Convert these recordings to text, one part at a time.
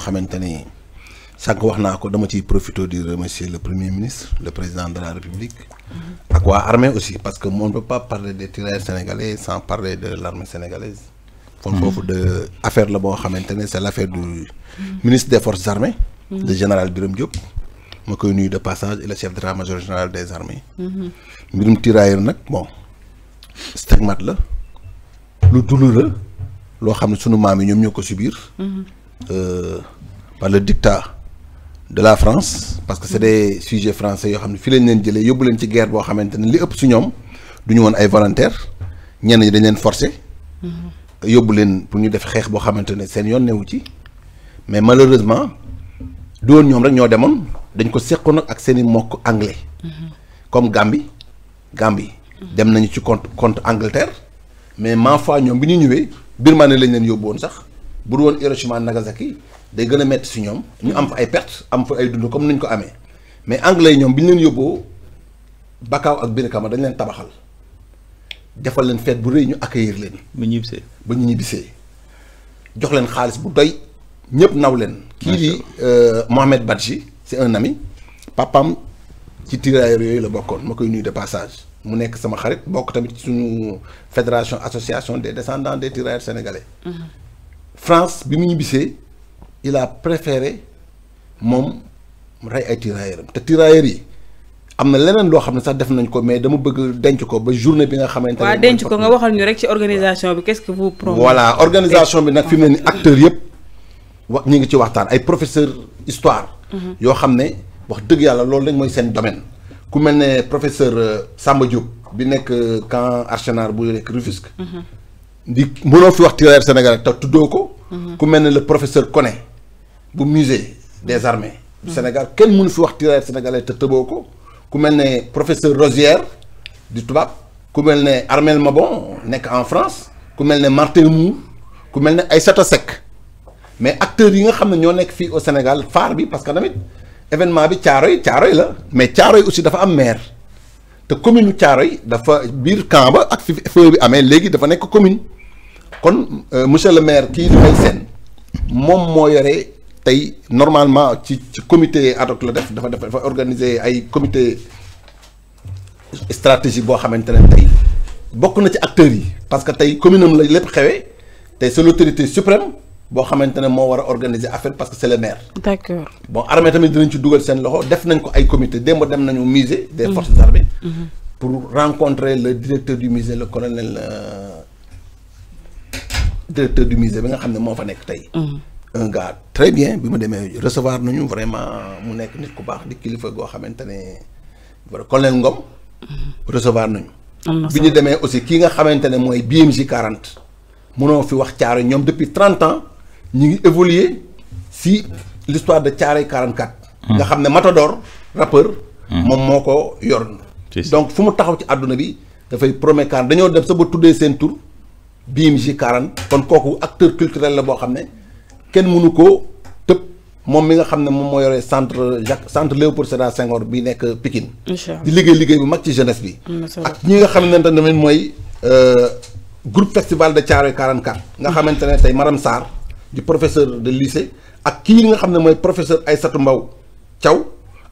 xamante ni sànq wax naa ko dama ciy profité di remercier le premier ministre le président de la République. ak waa armée aussi parce que on ne peut pas parler des tirailleurs sénégalais sans parler de l'armée sénégalaise. kon foofu de affaire la boo xamante ne c'est l'affaire du ministre des forces armées. le général Birame Diop. ma koy nuyu de passage et le chef d'état-major général des armées. mbirum tirailleur nag bon stigmate la lu douloureux loo xam ne sunu maam yi ñoom ñoo ko subir. par le dictat de la France parce que c'est des sujets français yoo xam ne fii lañ leen jëlee yóbbu leen ci guerre boo xamante ne li ëpp si ñoom du ñu woon ay volontaires ñenn ñi dañ leen forcer. yóbbu leen pour ñu def xeex boo xamante ne seen yoon newu ci mais malheureusement du woon ñoom rek ñoo demoon dañ ko seqoon ak seen i mbokk anglais. comme Gambie dem nañu ci contre Angleterre mais ma foi ñoom bi ñu ñëwee Birmanie lañ leen yóbbu woon sax bu dul woon Hiroshima Nagasaki day gën a metti si ñoom ñu am fa ay pertes am fa ay dund comme ni ñu ko amee mais anglais yi ñoom bi ñu leen yóbboo Bakau ak Birkama dañ leen tabaxal defal leen fête bu rëy ñu accueillir leen. ba ñu ñibbisee jox leen xaalis bu doy ñëpp naw leen. kii di Mohamed Badji c'est un ami papam ci tirailleurs yooyu la bokkoon ma koy nuyu de passage mu nekk sama xarit bokk tamit ci suñu fédération association des descendants des tirailleurs sénégalais. France bi mu ñibbisee il a préféré moom rey ay tirailleurs te tirailleurs yi am na leneen loo xam ne sax def nañ ko mais dama bëgg denc ko ba journée bi nga xamante ne. waaw denc ko nga waxal ñu rek ci organisation bi qu'est-ce que vous promouvez. voilà organisation bi nag fi mu ne ni acteurs yëpp ñu ngi ci waxtaan ay professeur histoire. yoo xam ne wax dëgg yàlla loolu lañ mooy seen domaine. ku mel ne professeur Samba Diop bi nekk camp Archenard bu nekk Rufisque. di mënoo fi wax tirailleur sénégalais te tuddoo ko. ku mel ne le professeur Koné bu musée des armées. du Sénégal kenn mënu fi wax tirailleur sénégalais te tëboo ko. ku mel ne professeur Rosière du tubaab ku mel ne Armel Mabon nekk en France ku mel ne Martin Mour ku mel ne Aïssata Seck mais acteurs yi nga xam ne ñoo nekk fii au Sénégal phare bi parce que tamit événement bi Thiaroye la mais Thiaroye aussi dafa am maire te commune Thiaroye dafa biir camp ba ak fi feu bi amee léegi dafa nekk commune kon monsieur le maire kii di Mbaye Sène moom moo yore tey normalement ci comité ad hoc la def dafa organiser ay comité stratégique boo xamante ne tey bokk na ci acteurs yi parce que tey commune am la lépp xewee tey c'est l'autorité suprême boo xamante ne moo war a organiser affaire parce que c'est le maire. D'accord. Bon armée tamit dinañ ci dugal seen loxo def nañ ko ay comité démb dem nañu musée des forces armées pour rencontrer le directeur du musée le colonel directeur du musée bi nga xam ne moo fa nekk tey. Un gars très bien bi ma demee recevoir nañu vraiment mu nekk nit ku baax di kilifa goo xamante ne colonel Ngom recevoir nañu. bi ñu demee aussi kii nga xamante ne mooy BMJ 40 mënoo fi wax Thiaroye ñoom depuis 30 ans ñu ngi évoluer si l'histoire de Thiaroye 44. nga xam ne Matador rappeur. moom moo ko yor. donc fu mu taxaw ci àdduna bi dafay promet car dañoo dem sa ba tuddee seen tur BMJ 40 kon kooku acteur culturel la boo xam ne. kenn mënu ko tëb moom mi nga xam ne moom moo yore centre Léopold Sédar Senghor bi nekk Pikine di liggéey bu mag ci jeunesse bi ak ñi nga xam ne tamit mooy groupe festival de Thiaroye 44 nga xamante ne tey Maram Sarr di professeur de lycée ak kii nga xam ne mooy professeur Aïssatou Mbaw Thiaw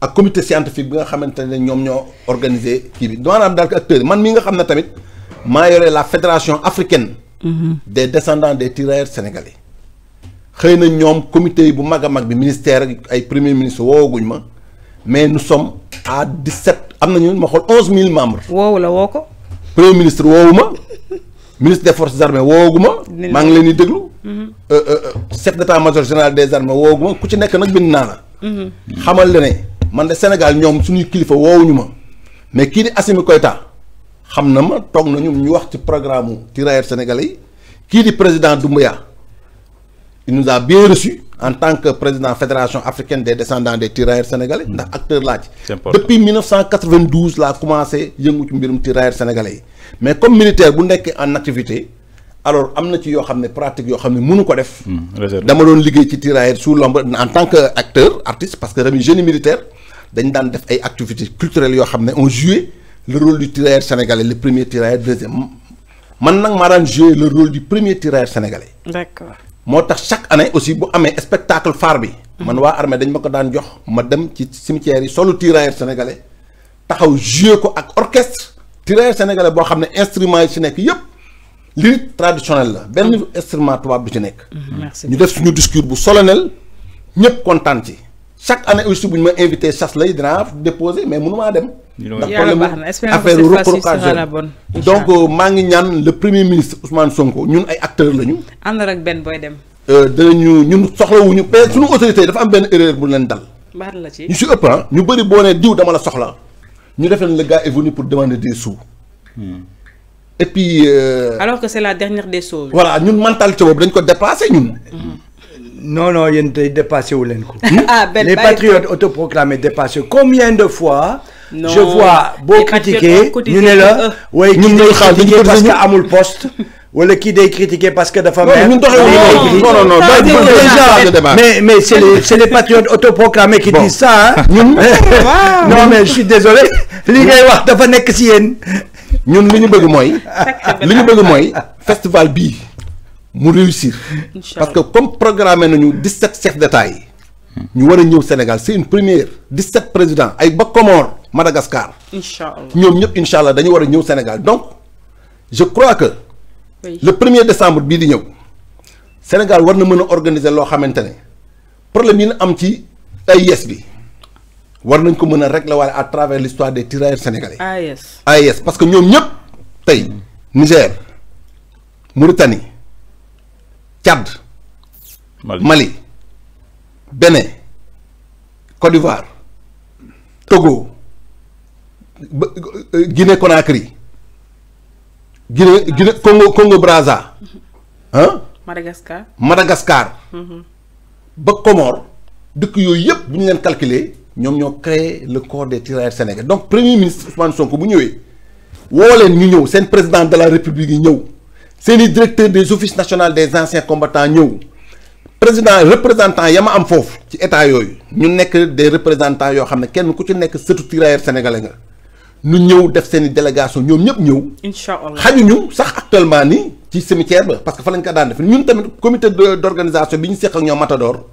ak comité scientifique bi nga xamante ne ñoom ñoo organisé kii bi maanaam daal ko acteurs man mi nga xam ne tamit maa yore la fédération africaine des descendants des tirailleurs sénégalais xëy na ñoom comité bu mag a mag bi ministère ay premier ministre woowaguñ ma mais nous sommes à 17 am nañu ma xool 11000 membres. woowu la woo ko. premier ministre woowu ma ministre des forces armées woowagu ma. maa ngi leen di déglu. chef d'état-major général des armées woowagu ma ku ci nekk nag bind naa la. xamal la ne man de Sénégal ñoom suñuy kilifa woowuñu ma mais kii di Assimi Koïta xam na ma toog nañu ñu wax ci programme mu tirailleurs sénégalais yi kii di président Doumbouya. Il nous a bien reçu en tant que président fédération africaine des descendants des tirailleurs sénégalais ndax acteur laa ci depuis 1992 laa commencé yëngu ci mbirum tirailleurs sénégalais yi mais comme militaire bu nekk en activité alors am na ci yoo xam ne pratique yoo xam ne mënu ko def dama doon liggéey ci tirailleurs sous l'ombre en tant que acteur artiste parce que tamit génie militaire dañ daan def ay activités culturelles yoo xam ne on joué le rôle du tirailleur sénégalais le premier tirailleur deuxième man nag maa daan joué le rôle du premier tirailleur sénégalais. D'accord. moo tax chaque année aussi bu amee spectacle phare bi. man waa armée dañ ma ko daan jox ma dem ci cimetière yi solu tirailleur sénégalais taxaw jouer ko ak orchestre tirailleur sénégalais boo xam ne instruments yi ci nekk yëpp li traditionnel la benn instrument tubaab bi ci nekk. ñu def suñu discours bu solennel ñëpp kontaan ci. chaque année aussi bu ñu ma invité chasse lay dinaa déposer mais mënumaa dem. ndax problème affaire reportage donc maa ngi ñaan le premier ministre Ousmane Sonko ñun ay acteurs lañu. ànd ak benn booy dem. danañu ñun soxlawuñu peut être suñu autorité dafa am benn erreur bu leen dal. baax la ci ñu si ëpp ñu bëri boo nee diw dama la soxla ñu def leen le gars est venu pour demander des sous. et puis. alors que c'est la dernière des choses. voilà ñun mentalité boobu dañ ko dépassé ñun. Non, non, il y a dépassé au Lenko. Les patriotes autoproclamés dépassés. Combien de fois je vois beau critiquer, nous sommes là, ouais, qui est critiqué parce qu'il a un poste, ou le qui est critiqué parce que de femme. Non, non, non, mais c'est les patriotes autoproclamés qui disent ça. Non, mais je suis désolé. Les gars, ils vont faire si ñun li ñu bëgg mooy festival bii mu réussir. Parce que comme programmé nañu 17 chefs d'État yi ñu war a ñëw Sénégal c'est une première 17 présidents ay ba Comores Madagascar. Inch'Allah ñoom ñëpp Inch'Allah dañu war a ñëw Sénégal donc je crois que le 1er décembre bii di ñëw Sénégal war na mën a organiser loo xamante ne problème yi na am ci AIS bi war nañ ko mën a régler wala à travers l'histoire des tirailleurs sénégalais. AIS parce que ñoom ñëpp tey Niger Mauritanie Tchad Mali Bénin Côte d'Ivoire Togo Guinée Conakry Guinée Congo Brazza Madagascar ba Comores dëkk yooyu yëpp bu ñu leen calculer ñoom ñoo créé le corps des tirailleurs sénégalais donc premier ministre Ousmane Sonko bu ñëwee woo leen ñu ñëw seen président de la république yi ñëw seeni directeur des offices nationaux des anciens combattants ñëw président représentant ya ma am foofu ci état yooyu ñu nekk des représentants yoo xam ne kenn ku ci nekk sëtu tirailleur sénégalais nga ñu ñëw def seeni délégation ñoom ñëpp ñëw. Inch'Allah xajuñu sax actuellement nii ci cimetière ba parce que fa lañ ko daan def ñun tamit comité d'organisation bi ñu seq ak ñoom Matador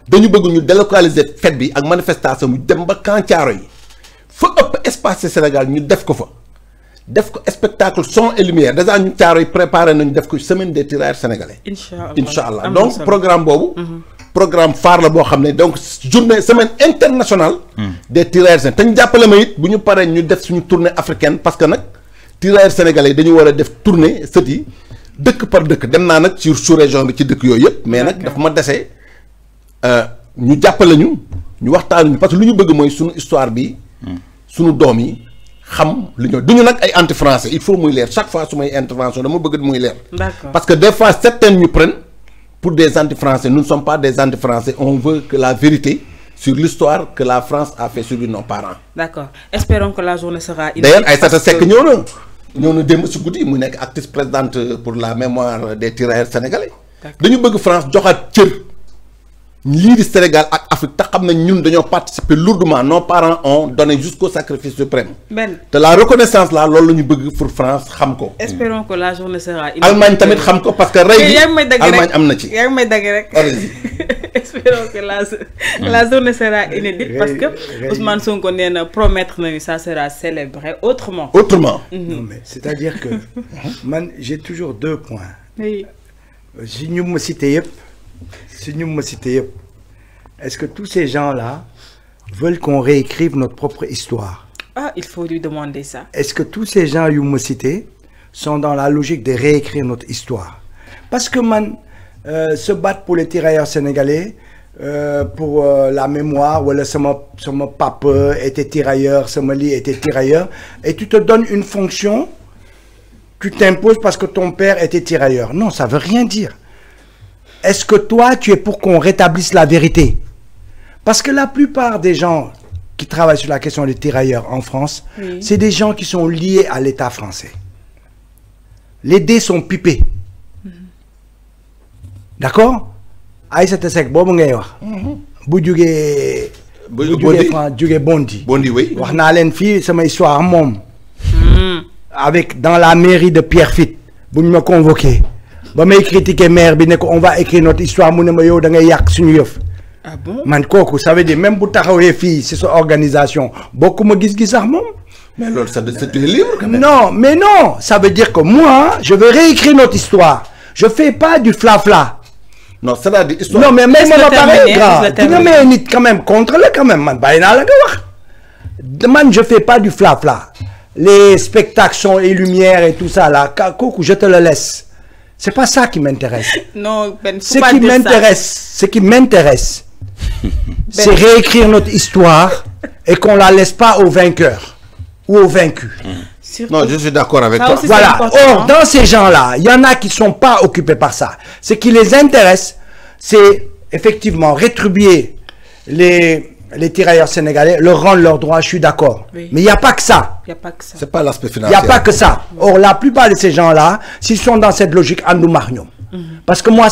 dañu bëgg ñu délocaliser fête bi ak manifestation mu dem ba Camp Thiaroye yi fa ëpp espace Sénégal ñu def ko fa. def ko spectacle son et lumière déjà ñu Thiaroye préparé nañu def ko semaine des tirailleurs sénégalais. Inch'Allah donc programme boobu. programme phare la boo xam ne donc journée semaine internationale. des tirailleurs sénégalais te ñu jàppale ma it bu ñu paree ñu def suñu tournée africaine parce que nag tirailleurs sénégalais yi dañu war a def tournée sët yi dëkk par dëkk dem naa nag ci sous-région bi ci dëkk yooyu yëpp. mais nag dafa ma dese ñu jàppale ñu waxtaanuñu parce que lu ñu bëgg mooy suñu histoire bi. suñu doom yi. xam li ñu duñu nag ay anti français il faut muy leer chaque fois su may intervention dama bëgg muy leer. parce que des fois certains ñu prennent pour des anti français nous ne sommes pas des anti français on veut que la vérité sur l'histoire que la France a fait sur nos parents. D'accord espérons que la journée sera. d'ailleurs Aïssata Seck ñëw na démb si guddi mu nekk actrice présidente pour la mémoire des tirailleurs sénégalais. dañu bëgg France joxaat cër. lii di Sénégal ak Afrique te xam nañ ñun dañoo participer lourdement nos parents ont donné jusqu'au sacrifice suprême. te la reconnaissance là loolu la ñu bëgg pour France xam ko. espérons que la journée sera. Allemagne tamit xam ko parce que rey bi Allemagne am na ci. yaa ngi may dagg rek. espérons que la journée sera inédite parce que Ousmane Sonko nee na promettre nañu ça sera célébré autrement. Non mais c'est-à-dire que man j'ai toujours 2 points. oui. si ñu ma cité yëpp. Est-ce que tous ces gens-là veulent qu'on réécrive notre propre histoire? Ah, il faut lui demander ça. Est-ce que tous ces gens que vous me citez sont dans la logique de réécrire notre histoire? Parce que se battre pour les tirailleurs sénégalais, pour la mémoire, ou sama papa était tirailleur, sama li était tirailleur, et tu te donnes une fonction, tu t'imposes parce que ton père était tirailleur. Non, ça veut rien dire. Est-ce que toi, tu es pour qu'on rétablisse la vérité? Parce que la plupart des gens qui travaillent sur la question des tirailleurs en France, c'est des gens qui sont liés à l'État français. Les dés sont pipés. D'accord? Aïssata Seck boobu ngay wax. bu jugee Bondi. Bondi oui. wax naa leen fii sama histoire moom. avec dans la mairie de Pierrefitte bu ñu ma convoqué. ba may critiquer maire bi ne ko on va écrire notre histoire mu ne ma yow da ngay yàq suñu yëf. Ah bon? Man kooku ça veut dire même bu taxawee fii c'est sa organisation bokkuma gis-gis sax moom. Mais alors, tu es libre quand même. Non, mais non, ça veut dire que moi, je veux réécrire notre histoire. Je fais pas du flafla. Non, ça va dire histoire. Non, mais même moi, pareil, quand même contre le quand même, man. Man, je fais pas du flafla. Les spectacles, son et lumière et tout ça là, je te le laisse. C'est pas ça qui m'intéresse. Non, Ben, ce qui m'intéresse, c'est réécrire notre histoire et qu'on la laisse pas aux vainqueurs ou aux vaincus. Non, je suis d'accord avec toi. Voilà. Or, dans ces gens-là, il y en a qui ne sont pas occupés par ça. Ce qui les intéresse, c'est effectivement rétribuer les tirailleurs sénégalais, leur rendre leurs droits, je suis d'accord. Oui. Mais il n'y a pas que ça. Il n'y a pas que ça. C'est pas l'aspect financier. Il n'y a pas que ça. Or, la plupart de ces gens-là, s'ils sont dans cette logique, parce que moi,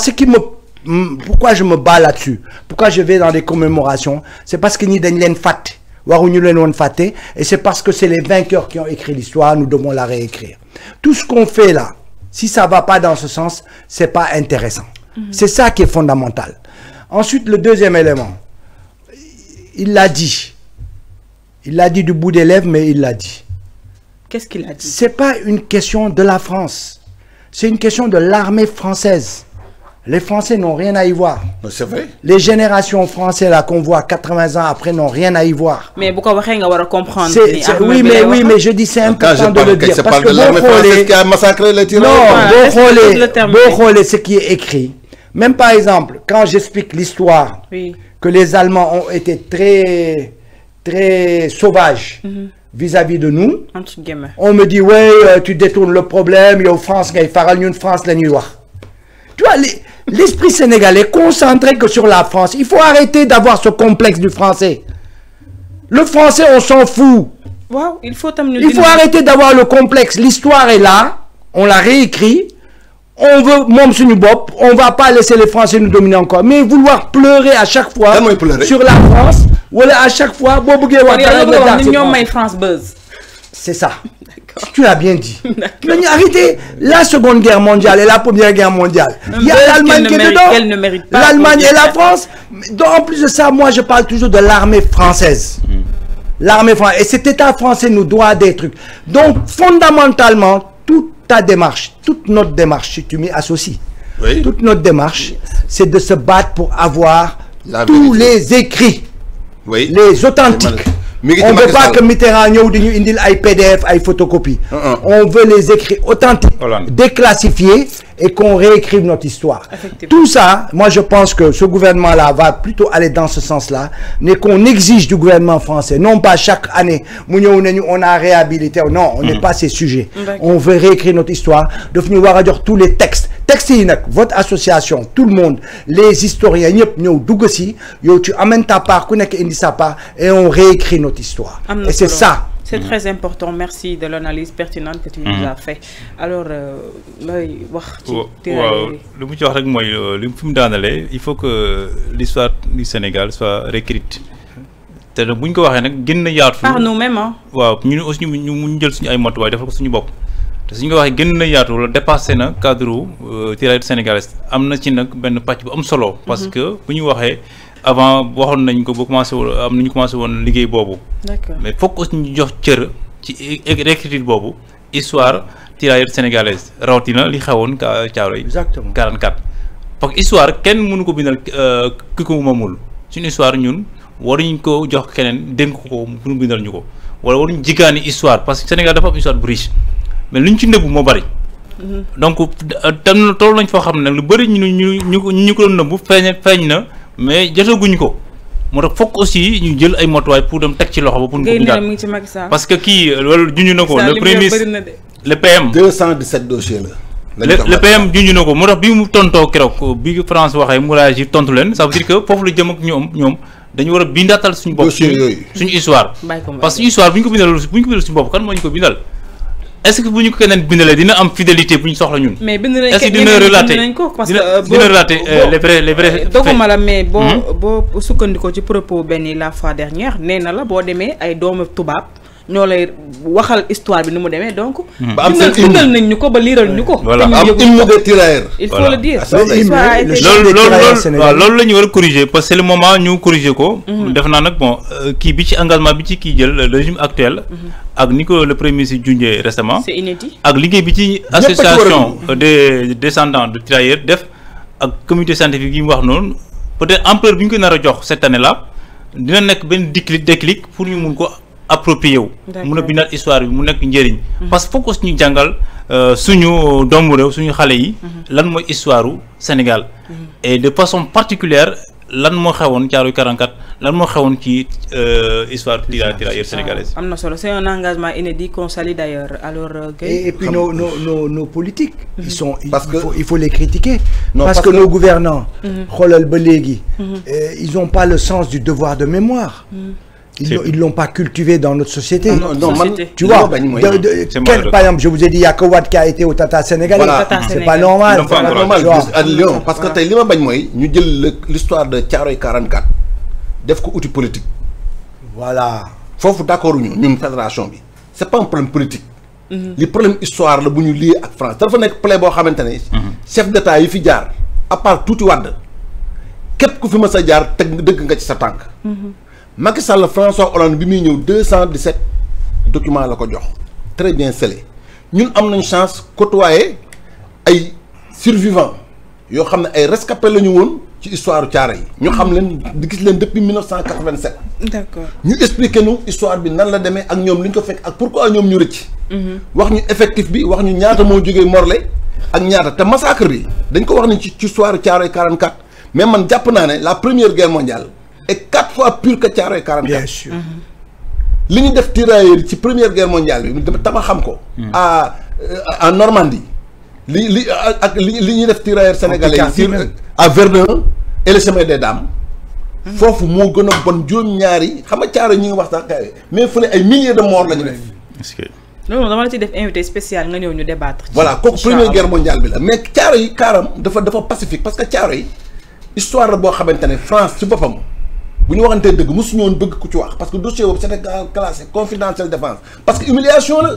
pourquoi je me bats là-dessus, pourquoi je vais dans des commémorations, c'est parce que ni dañ fat. Et c'est parce que c'est les vainqueurs qui ont écrit l'histoire, nous devons la réécrire. Tout ce qu'on fait là, si ça ne va pas dans ce sens, c'est pas intéressant. C'est ça qui est fondamental. Ensuite, le deuxième élément, il l'a dit. Il l'a dit du bout des lèvres, mais il l'a dit. Qu'est-ce qu'il a dit? C'est pas une question de la France. C'est une question de l'armée française. Les Français n'ont rien à y voir. C'est vrai. Les générations françaises là qu'on voit 80 ans après n'ont rien à y voir. Mais pourquoi on va comprendre? Oui, mais je dis c'est important de le dire. C'est parce que l'armée française qui a massacré les tirailleurs. Non, ce qui est écrit. Même par exemple, quand j'explique l'histoire, que les Allemands ont été très, très sauvages vis-à-vis de nous, on me dit, ouais, tu détournes le problème, il y a France, il y a France, la nuit. Tu vois, l'esprit sénégalais concentré que sur la France. Il faut arrêter d'avoir ce complexe du français. Le français, on s'en fout. Wow, il faut arrêter d'avoir le complexe. L'histoire est là, on l'a réécrit. On veut, on ne va pas laisser les Français nous dominer encore. Mais vouloir pleurer à chaque fois sur la France, ou à chaque fois, c'est ça. Tu l'as bien dit. Mais arrêtez la Seconde Guerre mondiale et la Première Guerre mondiale. Il y a l'Allemagne qui est dedans. L'Allemagne et la France. Donc, en plus de ça, moi, je parle toujours de l'armée française. L'armée française. Et cet État français nous doit des trucs. Donc, fondamentalement, toute ta démarche, toute notre démarche, si tu m'y associes, toute notre démarche, c'est de se battre pour avoir tous les écrits, les authentiques. On ne veut pas que Mitterrand nous indil ay PDF, ay photocopie. On veut les écrits authentiques, déclassifiés et qu'on réécrive notre histoire. Tout ça, moi je pense que ce gouvernement-là va plutôt aller dans ce sens-là, mais qu'on exige du gouvernement français, non pas chaque année, on a réhabilité, non, on n'est pas ces sujets. On veut réécrire notre histoire, de venir voir tous les textes. Textes, votre association, tout le monde, les historiens, tu amènes ta part, sa part, et on réécrit notre histoire. Et c'est ça. C'est très important. Merci de l'analyse pertinente que tu nous as fait. Alors, il faut que l'histoire du Sénégal soit réécrite. Par nous-mêmes. Si nous avons dépassé le cadre tirailleurs sénégalais, nous avons une partie solo parce que nous avant nous commencé à liguer bobu. Mais il faut que nous ayons réécrire bobu histoire tirailleurs sénégalais. Rawatina li xawone ka Thiaroye 44. Parce que histoire kenn mënu ko bindal kiko mamul. C'est une histoire ñun waruñ ko jox keneen denk ko pour bindal ñuko. Wala waruñ jigani histoire parce que Sénégal dafa am histoire bu riche. Mais luñ ci neub mo bari donc tam tollu nañ fo xamne lu bari ñu ko neub feñ na mais jotaguñ ko motax fokk aussi ñu jël ay motuway pour dem tek ci loxo pour parce que ki lolu juñu nako le premier le PM 217 dossiers le PM juñu nako motax bi mu tonto kérok bi France waxé mourage tontu len ça veut dire que fofu la jëm ak ñom dañu wara bindatal suñu bop suñu histoire parce que histoire buñ ko bindal suñu bop kan mo ñu ko bindal. Est-ce que vous nous connaissez bien la fidélité pour nous sortir nous? Mais bien est-ce que nous relater les vrais donc mais bon ce qu'on dit propos Benny la fois dernière néna la bo démé ay doomu tubab ñoo lay waxal histoire bi ni mu demee donc. ba am seen bindal nañ ñu ko ba liiral ñu ko. voilà am hymne des tirailleurs. il faut le dire. loolu la ñu war a corriger parce que c'est le moment ñu corriger ko. def naa nag bon kii bi ci engagement bi ci kii jël le régime actuel. ak ni ko le premier ministre junjee récemment. c'est inédit. ak liggéey bi ci association des descendants de tirailleurs def ak comité scientifique yi mu wax noonu peut-être ampleur bi ñu ko nar a jox cette année là dina nekk benn déclic pour ñu mun ko approprier wu. mun a bindaat histoire bi mu nekk njëriñ. parce que foog ko suñu jàngal suñu doomu réew suñu xale yi. lan mooy histoire u Sénégal. et de façon particulière lan moo xewoon Thiaroye 44 lan moo xewoon ci histoire tirailleurs sénégalaise. am na solo c'est un engagement inédit qu'on salue d'ailleurs alors. Et puis nos politiques. parce que il faut les critiquer. parce que nos gouvernants. xoolal ba léegi. ils n'ont pas le sens du devoir de mémoire. Ils l'ont pas cultivé dans notre société. Non, tu vois, par exemple, je vous ai dit, il y a que Wade qui a été au Tata sénégalais. Voilà. C'est pas normal. C'est pas normal. À Lyon, parce que tey li ma bañ mooy ñu jël l'histoire de Thiaroye 44 def ko outil politique. Voilà. Foofu d'accord ñun fédération bi. C'est pas un problème politique. li problème histoire la bu ñu lié ak France dafa nekk plaie boo xamante ne. chef d'état yi fi jaar à part tuuti Wade képp ku fi mës a jaar teg dëgg nga ci sa tànk. Macky Sall François Hollande bi muy ñëw 217 documents la ko jox très bien scellé ñun am nañ chance côtoyer ay survivants yoo xam ne ay rescapés la ñu woon ci histoire Thiaroye yi ñu xam leen di gis leen depuis 1987. D'accord ñu expliquer ñu histoire bi nan la demee ak ñoom li ñu ko fekk ak pourquoi ñoom ñu rëcc. wax ñu effectif bi wax ñu ñaata moo jógee Morlaix ak ñaata te massacre bi dañ ko wax ni ci histoire Thiaroye 44 mais man jàpp naa ne la première guerre mondiale. est 4 fois pire que Thiaroye 44. Bien sûr. li ñu def tirailleurs ci première guerre mondiale bi tama xam ko. en Normandie. li ñuy def tirailleurs sénégalais yi à Verdun et le chemin des dames. foofu moo gën a bon juróom-ñaari xam nga Thiaroye ñi ngi wax sax mais fële ay milliers de morts la ñu def. non dama la ci def invité spécial nga ñëw ñu débattre. voilà kooku première guerre mondiale bi la mais Thiaroye yi kaaram dafa pacifique parce que Thiaroye histoire la boo xamante ne France ci boppam. bu ñu waxantee dëgg mosuñu woon bëgg ku ci wax parce que dossier boobu c'était classé confidentiel défense parce que humiliation la.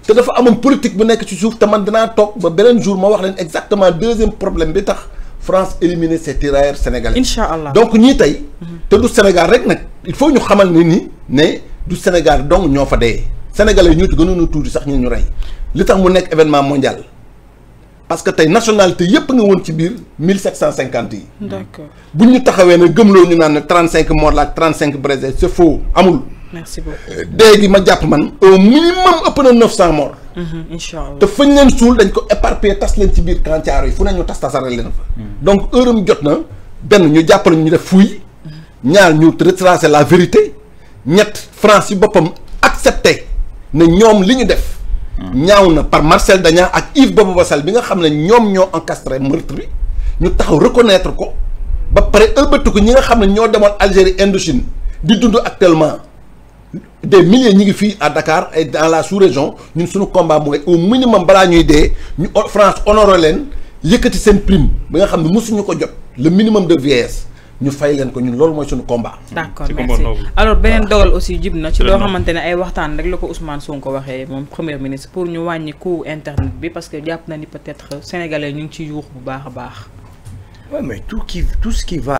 te dafa amoon politique bu nekk ci suuf te man dinaa toog ba beneen jour ma wax leen exactement deuxième problème bi tax France éliminer ses tirailleurs sénégalais. Inch'Allah donc ñii tey. te du Sénégal rek nag il faut ñu xamal ni du Sénégal donc ñoo fa dee. Sénégalais yi ñoo ci gënoon a tuuti sax ñu rey li tax mu nekk événement mondial. parce que tey nationalité yépp nga woon ci biir 1750 yi. D'accord bu ñu taxawee ne gëmloo ñu naan ne 35 morts la ak 35 blessés c'est faux amul. merci beaucoup dee gi ma jàpp man au minimum ëpp na 900 morts. inch'Allah te fañ leen suul dañ ko éparpillé tas leen ci biir camp Thiaroye yi fu ne ñu tasaral leen fa. donc heure am jot na benn ñu jàppale ñu def fouille. ñaar ñu retracer la vérité. ñett France yi boppam accepté ne ñoom li ñu def. ñaaw na par Marcel Dagnan ak Yves Bobo Bassal bi nga xam ne ñoom ñoo encastré meurtre bi ñu taxaw reconnaître ko ba pare ëlbatu ko ñi nga xam ne ñoo demoon Algérie Indochine di dund actuellement des milliers ñi ngi fii à Dakar et dans la sous-région ñun suñu combat mooy au minimum balaa ñuy dee ñu France honoré leen yëkkati seen prime bi nga xam ne mosuñu ko jot le minimum de vieillesse ñu fay leen ko ñun loolu mooy suñu combat. d'accord merci alors beneen dogal aussi jib na ci loo xamante ne ay waxtaan rek la ko Ousmane Sonko waxee moom premier ministre pour ñu wàññi coût internet bi parce que jàpp na ni peut-être sénégalais ñu ngi ci yuux bu baax a baax. Ouais, mais tout ce qui va